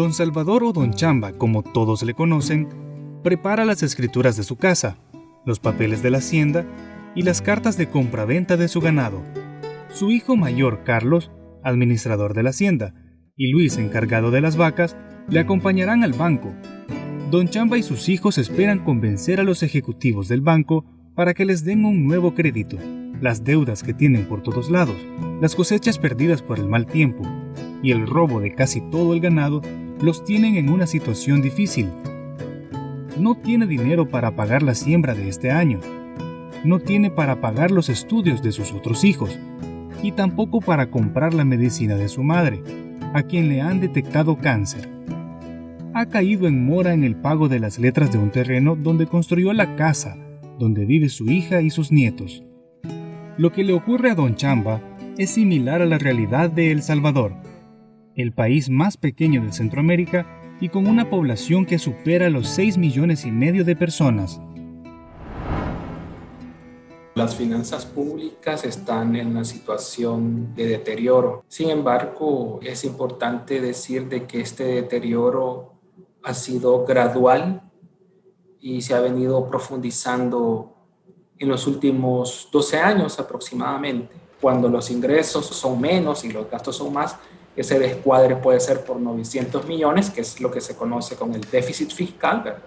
Don Salvador o Don Chamba, como todos le conocen, prepara las escrituras de su casa, los papeles de la hacienda y las cartas de compraventa de su ganado. Su hijo mayor, Carlos, administrador de la hacienda, y Luis, encargado de las vacas, le acompañarán al banco. Don Chamba y sus hijos esperan convencer a los ejecutivos del banco para que les den un nuevo crédito, las deudas que tienen por todos lados, las cosechas perdidas por el mal tiempo y el robo de casi todo el ganado los tienen en una situación difícil. No tiene dinero para pagar la siembra de este año, no tiene para pagar los estudios de sus otros hijos y tampoco para comprar la medicina de su madre, a quien le han detectado cáncer. Ha caído en mora en el pago de las letras de un terreno donde construyó la casa, donde vive su hija y sus nietos. Lo que le ocurre a Don Chamba es similar a la realidad de El Salvador, el país más pequeño de Centroamérica y con una población que supera los 6,5 millones de personas. Las finanzas públicas están en una situación de deterioro. Sin embargo, es importante decir de que este deterioro ha sido gradual y se ha venido profundizando en los últimos 12 años aproximadamente. Cuando los ingresos son menos y los gastos son más, ese descuadre puede ser por 900 millones, que es lo que se conoce como el déficit fiscal, ¿verdad?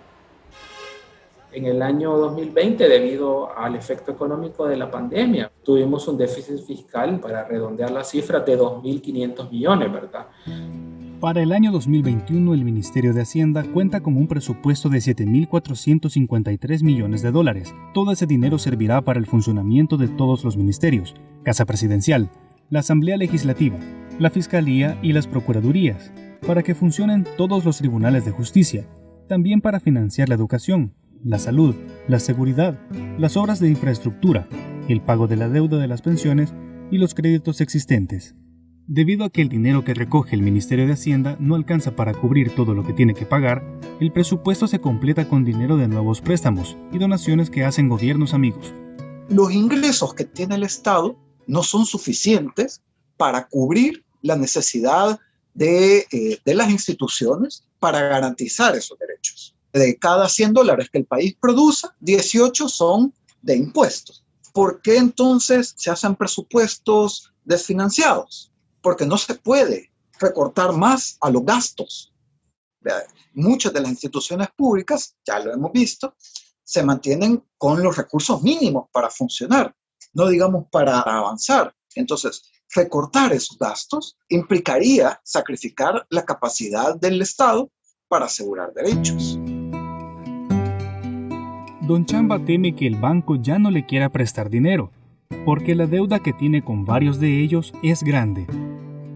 En el año 2020, debido al efecto económico de la pandemia, tuvimos un déficit fiscal, para redondear las cifras, de 2.500 millones, ¿verdad? Para el año 2021, el Ministerio de Hacienda cuenta con un presupuesto de $7.453 millones. Todo ese dinero servirá para el funcionamiento de todos los ministerios, Casa Presidencial, la Asamblea Legislativa, la Fiscalía y las Procuradurías, para que funcionen todos los tribunales de justicia, también para financiar la educación, la salud, la seguridad, las obras de infraestructura, el pago de la deuda de las pensiones y los créditos existentes. Debido a que el dinero que recoge el Ministerio de Hacienda no alcanza para cubrir todo lo que tiene que pagar, el presupuesto se completa con dinero de nuevos préstamos y donaciones que hacen gobiernos amigos. Los ingresos que tiene el Estado no son suficientes para cubrir la necesidad de las instituciones para garantizar esos derechos. De cada $100 que el país produce, 18 son de impuestos. ¿Por qué entonces se hacen presupuestos desfinanciados? Porque no se puede recortar más a los gastos. Muchas de las instituciones públicas, ya lo hemos visto, se mantienen con los recursos mínimos para funcionar, no digamos para avanzar. Entonces, recortar esos gastos implicaría sacrificar la capacidad del Estado para asegurar derechos. Don Chamba teme que el banco ya no le quiera prestar dinero, porque la deuda que tiene con varios de ellos es grande.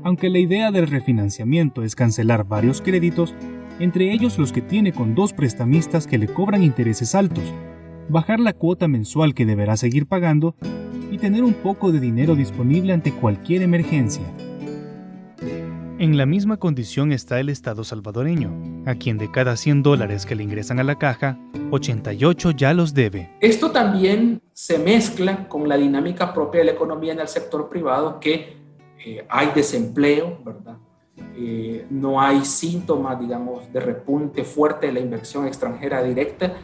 Aunque la idea del refinanciamiento es cancelar varios créditos, entre ellos los que tiene con 2 prestamistas que le cobran intereses altos, bajar la cuota mensual que deberá seguir pagando y tener un poco de dinero disponible ante cualquier emergencia. En la misma condición está el Estado salvadoreño, a quien de cada $100 que le ingresan a la caja, 88 ya los debe. Esto también se mezcla con la dinámica propia de la economía en el sector privado, que hay desempleo, ¿verdad? No hay síntomas, digamos, de repunte fuerte de la inversión extranjera directa.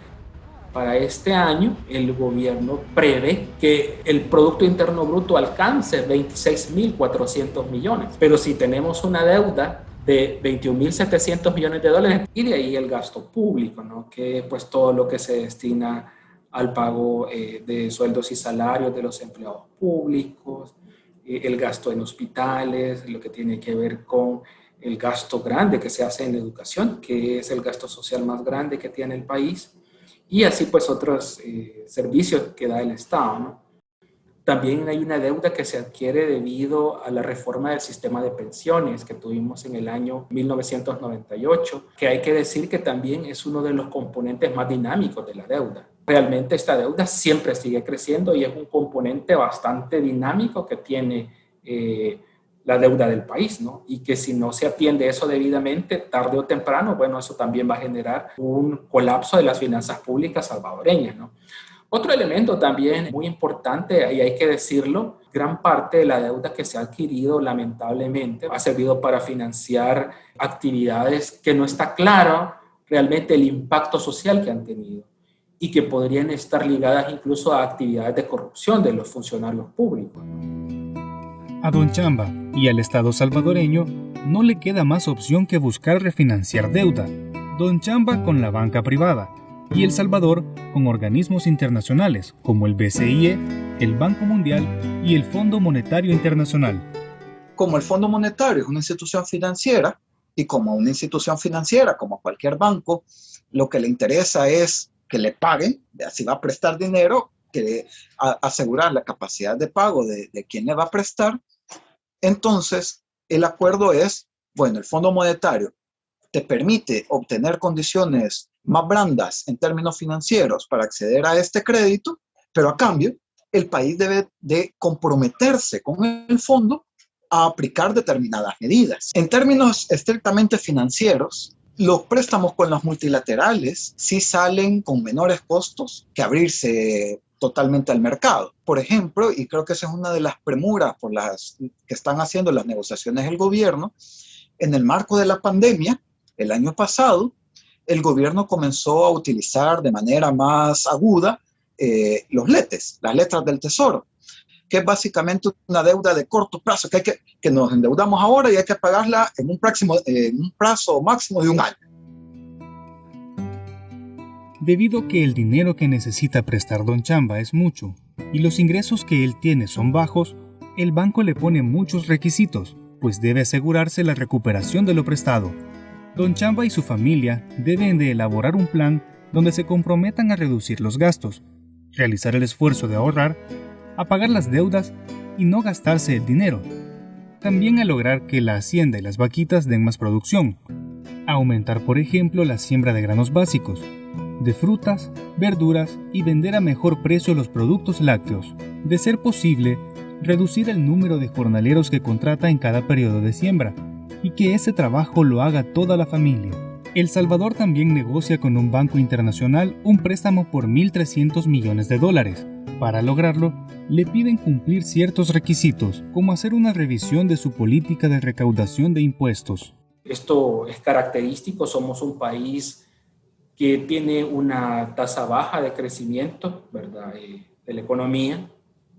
Para este año, el gobierno prevé que el Producto Interno Bruto alcance 26.400 millones. Pero si tenemos una deuda de 21.700 millones de dólares, y de ahí el gasto público, ¿no? Que pues todo lo que se destina al pago de sueldos y salarios de los empleados públicos, el gasto en hospitales, lo que tiene que ver con el gasto grande que se hace en educación, que es el gasto social más grande que tiene el país, y así pues otros servicios que da el Estado, ¿no? También hay una deuda que se adquiere debido a la reforma del sistema de pensiones que tuvimos en el año 1998, que hay que decir que también es uno de los componentes más dinámicos de la deuda. Realmente esta deuda siempre sigue creciendo y es un componente bastante dinámico que tiene la deuda del país, ¿no? Y que si no se atiende eso debidamente, tarde o temprano, bueno, eso también va a generar un colapso de las finanzas públicas salvadoreñas, ¿no? Otro elemento también muy importante, y hay que decirlo, gran parte de la deuda que se ha adquirido lamentablemente ha servido para financiar actividades que no está claro realmente el impacto social que han tenido y que podrían estar ligadas incluso a actividades de corrupción de los funcionarios públicos. A Don Chamba y al Estado salvadoreño no le queda más opción que buscar refinanciar deuda. Don Chamba con la banca privada y El Salvador con organismos internacionales como el BCIE, el Banco Mundial y el Fondo Monetario Internacional. Como el Fondo Monetario es una institución financiera, y como una institución financiera, como cualquier banco, lo que le interesa es que le paguen, si va a prestar dinero, que asegurar la capacidad de pago de quien le va a prestar. Entonces, el acuerdo es, bueno, el Fondo Monetario te permite obtener condiciones más blandas en términos financieros para acceder a este crédito, pero a cambio, el país debe de comprometerse con el fondo a aplicar determinadas medidas. En términos estrictamente financieros, los préstamos con los multilaterales sí salen con menores costos que abrirse totalmente al mercado. Por ejemplo, y creo que esa es una de las premuras por las que están haciendo las negociaciones del gobierno, en el marco de la pandemia, el año pasado, el gobierno comenzó a utilizar de manera más aguda los LETES, las letras del tesoro, que es básicamente una deuda de corto plazo, que nos endeudamos ahora y hay que pagarla en un plazo máximo de un año. Debido a que el dinero que necesita prestar Don Chamba es mucho y los ingresos que él tiene son bajos, el banco le pone muchos requisitos, pues debe asegurarse la recuperación de lo prestado. Don Chamba y su familia deben de elaborar un plan donde se comprometan a reducir los gastos, realizar el esfuerzo de ahorrar, a pagar las deudas y no gastarse el dinero. También a lograr que la hacienda y las vaquitas den más producción. A aumentar, por ejemplo, la siembra de granos básicos, de frutas, verduras y vender a mejor precio los productos lácteos. De ser posible, reducir el número de jornaleros que contrata en cada periodo de siembra y que ese trabajo lo haga toda la familia. El Salvador también negocia con un banco internacional un préstamo por $1.300 millones. Para lograrlo, le piden cumplir ciertos requisitos, como hacer una revisión de su política de recaudación de impuestos. Esto es característico, somos un país que tiene una tasa baja de crecimiento, ¿verdad?, de la economía.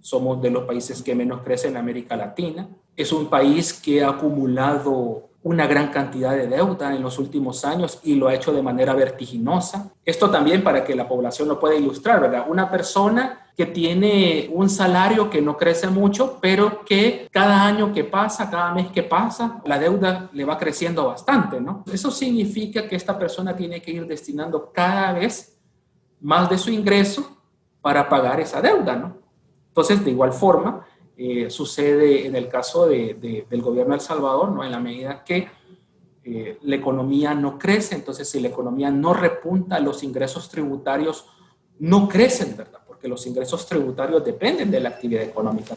Somos de los países que menos crece en América Latina. Es un país que ha acumulado una gran cantidad de deuda en los últimos años y lo ha hecho de manera vertiginosa. Esto también para que la población lo pueda ilustrar, ¿verdad? Una persona que tiene un salario que no crece mucho, pero que cada año que pasa, cada mes que pasa, la deuda le va creciendo bastante, ¿no? Eso significa que esta persona tiene que ir destinando cada vez más de su ingreso para pagar esa deuda, ¿no? Entonces, de igual forma, sucede en el caso del gobierno de El Salvador, ¿no? En la medida que la economía no crece, entonces si la economía no repunta, los ingresos tributarios no crecen, ¿verdad? Porque los ingresos tributarios dependen de la actividad económica.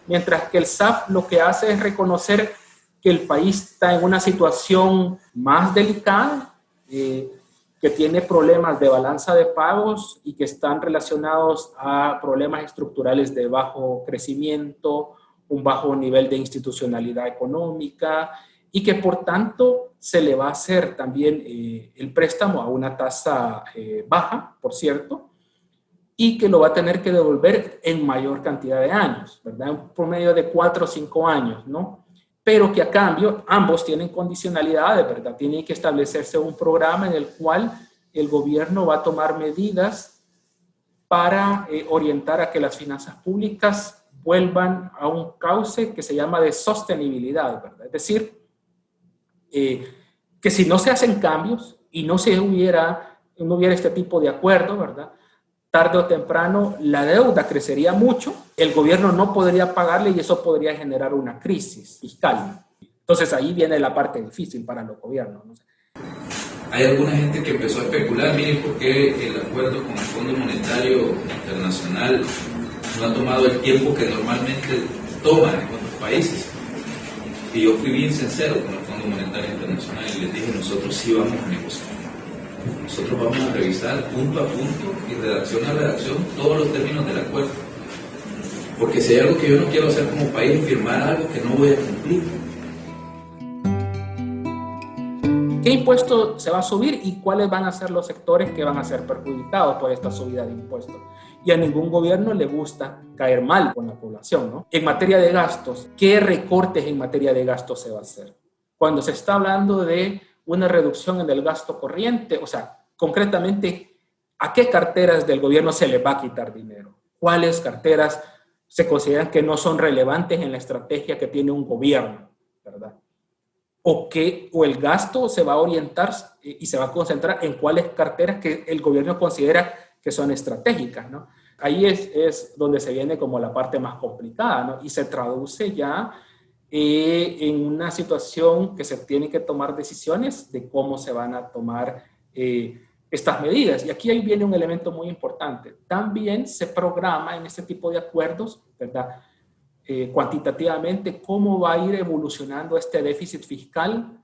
Mientras que el SAF lo que hace es reconocer que el país está en una situación más delicada, que tiene problemas de balanza de pagos y que están relacionados a problemas estructurales de bajo crecimiento, un bajo nivel de institucionalidad económica y que por tanto se le va a hacer también el préstamo a una tasa baja, por cierto, y que lo va a tener que devolver en mayor cantidad de años, ¿verdad? Un promedio de 4 o 5 años, ¿no? Pero que a cambio ambos tienen condicionalidades, ¿verdad? Tiene que establecerse un programa en el cual el gobierno va a tomar medidas para orientar a que las finanzas públicas vuelvan a un cauce que se llama de sostenibilidad, ¿verdad? Es decir, que si no se hacen cambios y no hubiera este tipo de acuerdo, ¿verdad?, tarde o temprano la deuda crecería mucho, el gobierno no podría pagarle y eso podría generar una crisis fiscal. Entonces ahí viene la parte difícil para los gobiernos, ¿no? Hay alguna gente que empezó a especular, miren, por qué el acuerdo con el Fondo Monetario Internacional no ha tomado el tiempo que normalmente toma en otros países. Y yo fui bien sincero con el Fondo Monetario Internacional y les dije, nosotros sí vamos a negociar. nosotros vamos a revisar punto a punto y redacción a redacción todos los términos del acuerdo. Porque si hay algo que yo no quiero hacer como país es firmar algo que no voy a cumplir. ¿Qué impuesto se va a subir y cuáles van a ser los sectores que van a ser perjudicados por esta subida de impuestos? Y a ningún gobierno le gusta caer mal con la población, ¿no? En materia de gastos, ¿qué recortes en materia de gastos se va a hacer? Cuando se está hablando de una reducción en el gasto corriente, o sea, concretamente, ¿a qué carteras del gobierno se le va a quitar dinero? ¿Cuáles carteras se consideran que no son relevantes en la estrategia que tiene un gobierno, ¿verdad? O el gasto se va a orientar y se va a concentrar en cuáles carteras que el gobierno considera que son estratégicas, ¿no? Ahí es donde se viene como la parte más complicada, ¿no? Y se traduce ya en una situación que se tiene que tomar decisiones de cómo se van a tomar estas medidas. Y aquí ahí viene un elemento muy importante. También se programa en este tipo de acuerdos, ¿verdad? Cuantitativamente, cómo va a ir evolucionando este déficit fiscal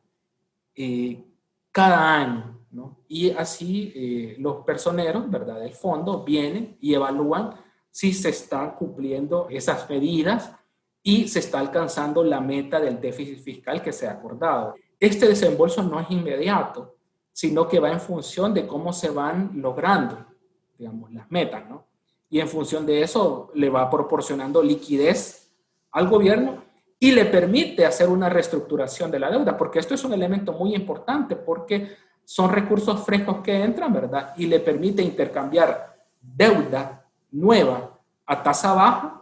cada año, ¿no? Y así los personeros, ¿verdad?, del fondo vienen y evalúan si se están cumpliendo esas medidas y se está alcanzando la meta del déficit fiscal que se ha acordado. Este desembolso no es inmediato, sino que va en función de cómo se van logrando, digamos, las metas, ¿no? Y en función de eso le va proporcionando liquidez al gobierno y le permite hacer una reestructuración de la deuda, porque esto es un elemento muy importante, porque son recursos frescos que entran, ¿verdad? Y le permite intercambiar deuda nueva a tasa baja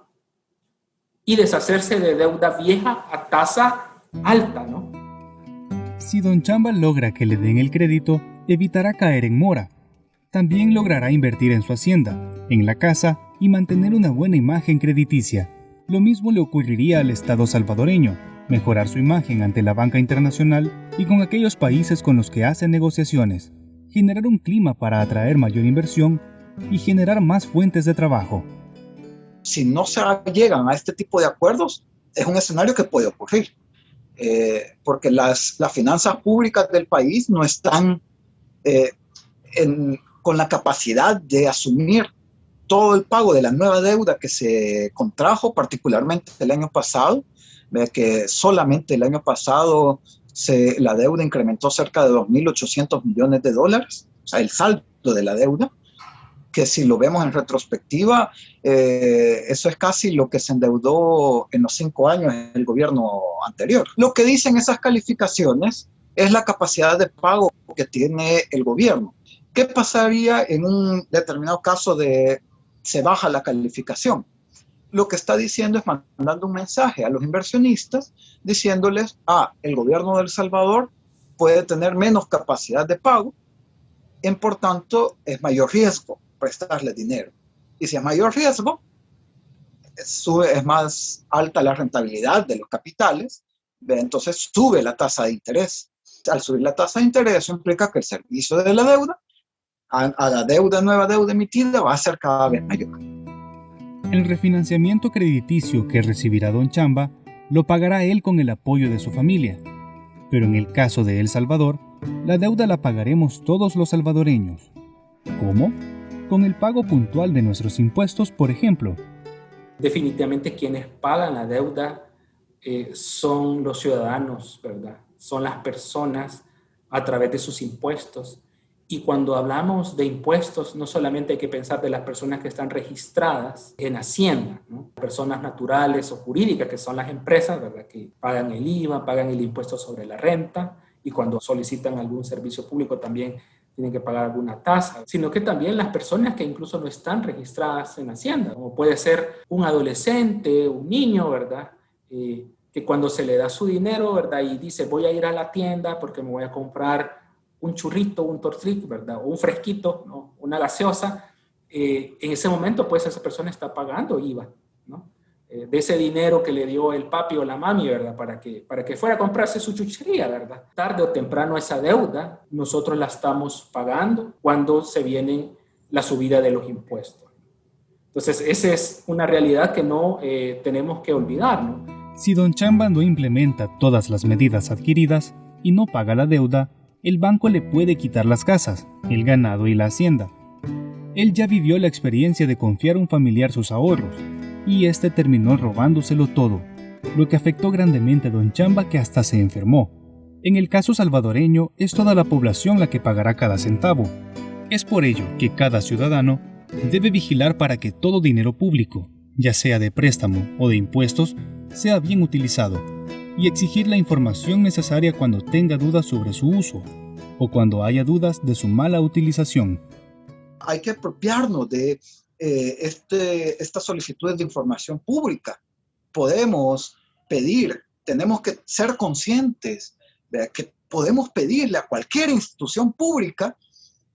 y deshacerse de deuda vieja a tasa alta, ¿no? Si Don Chamba logra que le den el crédito, evitará caer en mora. También logrará invertir en su hacienda, en la casa y mantener una buena imagen crediticia. Lo mismo le ocurriría al Estado salvadoreño, mejorar su imagen ante la banca internacional y con aquellos países con los que hace negociaciones, generar un clima para atraer mayor inversión y generar más fuentes de trabajo. Si no se llegan a este tipo de acuerdos, es un escenario que puede ocurrir, porque las finanzas públicas del país no están con la capacidad de asumir todo el pago de la nueva deuda que se contrajo, particularmente el año pasado, que solamente el año pasado la deuda incrementó cerca de $2.800 millones, o sea, el saldo de la deuda, que si lo vemos en retrospectiva, eso es casi lo que se endeudó en los 5 años el gobierno anterior. Lo que dicen esas calificaciones es la capacidad de pago que tiene el gobierno. ¿Qué pasaría en un determinado caso de se baja la calificación? Lo que está diciendo es mandando un mensaje a los inversionistas diciéndoles, el gobierno de El Salvador puede tener menos capacidad de pago, por tanto es mayor riesgo prestarle dinero. Y si es mayor riesgo, es más alta la rentabilidad de los capitales, entonces sube la tasa de interés. Al subir la tasa de interés, eso implica que el servicio de la deuda a la nueva deuda emitida va a ser cada vez mayor. El refinanciamiento crediticio que recibirá Don Chamba lo pagará él con el apoyo de su familia. Pero en el caso de El Salvador, la deuda la pagaremos todos los salvadoreños. ¿Cómo? Con el pago puntual de nuestros impuestos, por ejemplo. Definitivamente quienes pagan la deuda son los ciudadanos, ¿verdad? Son las personas a través de sus impuestos. Y cuando hablamos de impuestos, no solamente hay que pensar de las personas que están registradas en Hacienda, ¿no? Personas naturales o jurídicas, que son las empresas, ¿verdad?, que pagan el IVA, pagan el impuesto sobre la renta, y cuando solicitan algún servicio público también tienen que pagar alguna tasa, sino que también las personas que incluso no están registradas en Hacienda, como puede ser un adolescente, un niño, ¿verdad?, que cuando se le da su dinero, ¿verdad?, y dice voy a ir a la tienda porque me voy a comprar un churrito, un tortric, ¿verdad?, o un fresquito, ¿no?, una gaseosa, en ese momento pues esa persona está pagando IVA, ¿no?, de ese dinero que le dio el papi o la mami, ¿verdad?, para que fuera a comprarse su chuchería, ¿verdad? Tarde o temprano esa deuda nosotros la estamos pagando cuando se viene la subida de los impuestos. Entonces esa es una realidad que no tenemos que olvidar, ¿no? Si Don Chamba no implementa todas las medidas adquiridas y no paga la deuda, el banco le puede quitar las casas, el ganado y la hacienda. Él ya vivió la experiencia de confiar a un familiar sus ahorros, y este terminó robándoselo todo, lo que afectó grandemente a Don Chamba, que hasta se enfermó. En el caso salvadoreño, es toda la población la que pagará cada centavo. Es por ello que cada ciudadano debe vigilar para que todo dinero público, ya sea de préstamo o de impuestos, sea bien utilizado, y exigir la información necesaria cuando tenga dudas sobre su uso, o cuando haya dudas de su mala utilización. Hay que apropiarnos de estas solicitudes de información pública. Podemos pedir, tenemos que ser conscientes de que podemos pedirle a cualquier institución pública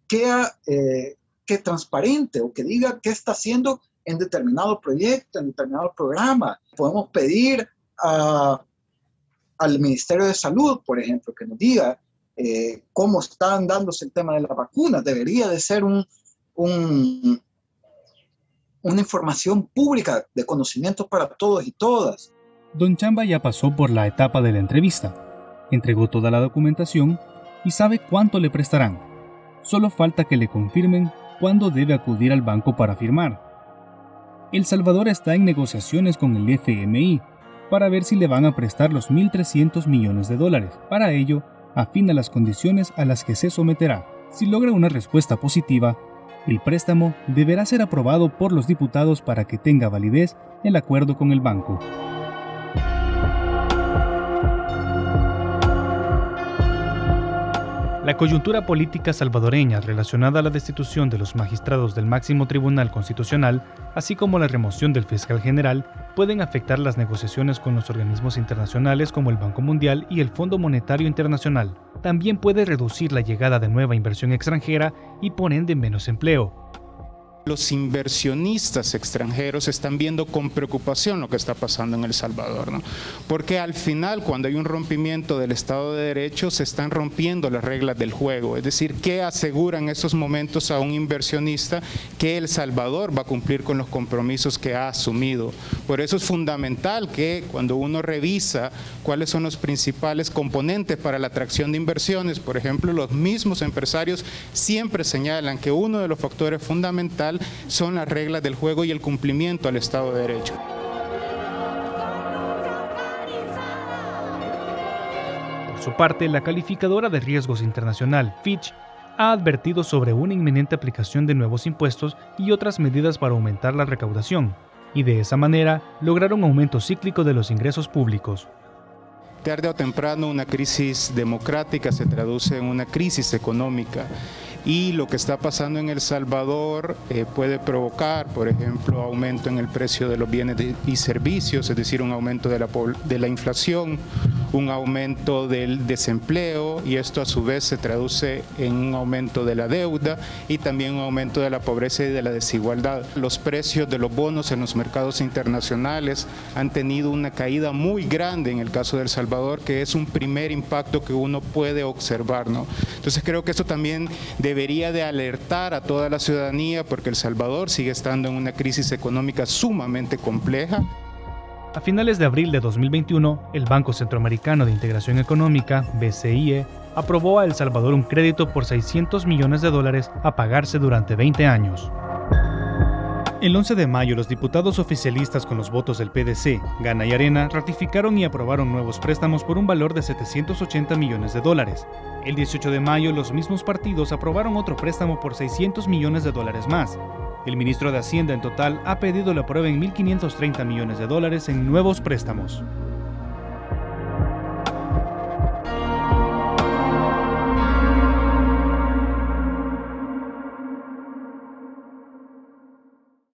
que transparente o que diga qué está haciendo en determinado proyecto, en determinado programa. Podemos pedir al Ministerio de Salud, por ejemplo, que nos diga cómo están dándose el tema de las vacunas. Debería de ser una información pública de conocimiento para todos y todas. Don Chamba ya pasó por la etapa de la entrevista, entregó toda la documentación y sabe cuánto le prestarán. Solo falta que le confirmen cuándo debe acudir al banco para firmar. El Salvador está en negociaciones con el FMI para ver si le van a prestar los $1.300 millones. Para ello, afina las condiciones a las que se someterá. Si logra una respuesta positiva, el préstamo deberá ser aprobado por los diputados para que tenga validez el acuerdo con el banco. La coyuntura política salvadoreña relacionada a la destitución de los magistrados del máximo tribunal constitucional, así como la remoción del fiscal general, pueden afectar las negociaciones con los organismos internacionales como el Banco Mundial y el Fondo Monetario Internacional. También puede reducir la llegada de nueva inversión extranjera y por ende menos empleo. Los inversionistas extranjeros están viendo con preocupación lo que está pasando en El Salvador, ¿no? Porque al final, cuando hay un rompimiento del Estado de Derecho, se están rompiendo las reglas del juego. Es decir, ¿qué asegura en esos momentos a un inversionista que El Salvador va a cumplir con los compromisos que ha asumido? Por eso es fundamental que cuando uno revisa cuáles son los principales componentes para la atracción de inversiones, por ejemplo, los mismos empresarios siempre señalan que uno de los factores fundamentales son las reglas del juego y el cumplimiento al Estado de Derecho. Por su parte, la calificadora de riesgos internacional, Fitch, ha advertido sobre una inminente aplicación de nuevos impuestos y otras medidas para aumentar la recaudación, y de esa manera lograr un aumento cíclico de los ingresos públicos. Tarde o temprano, una crisis democrática se traduce en una crisis económica. Y lo que está pasando en El Salvador puede provocar, por ejemplo, aumento en el precio de los bienes y servicios, es decir, un aumento de la inflación, un aumento del desempleo, y esto a su vez se traduce en un aumento de la deuda y también un aumento de la pobreza y de la desigualdad. Los precios de los bonos en los mercados internacionales han tenido una caída muy grande en el caso de El Salvador, que es un primer impacto que uno puede observar, ¿no? Entonces creo que esto también debería de alertar a toda la ciudadanía, porque El Salvador sigue estando en una crisis económica sumamente compleja. A finales de abril de 2021, el Banco Centroamericano de Integración Económica, BCIE, aprobó a El Salvador un crédito por $600 millones a pagarse durante 20 años. El 11 de mayo, los diputados oficialistas con los votos del PDC, Gana y Arena ratificaron y aprobaron nuevos préstamos por un valor de $780 millones. El 18 de mayo, los mismos partidos aprobaron otro préstamo por $600 millones más. El ministro de Hacienda en total ha pedido la prueba en $1.530 millones en nuevos préstamos.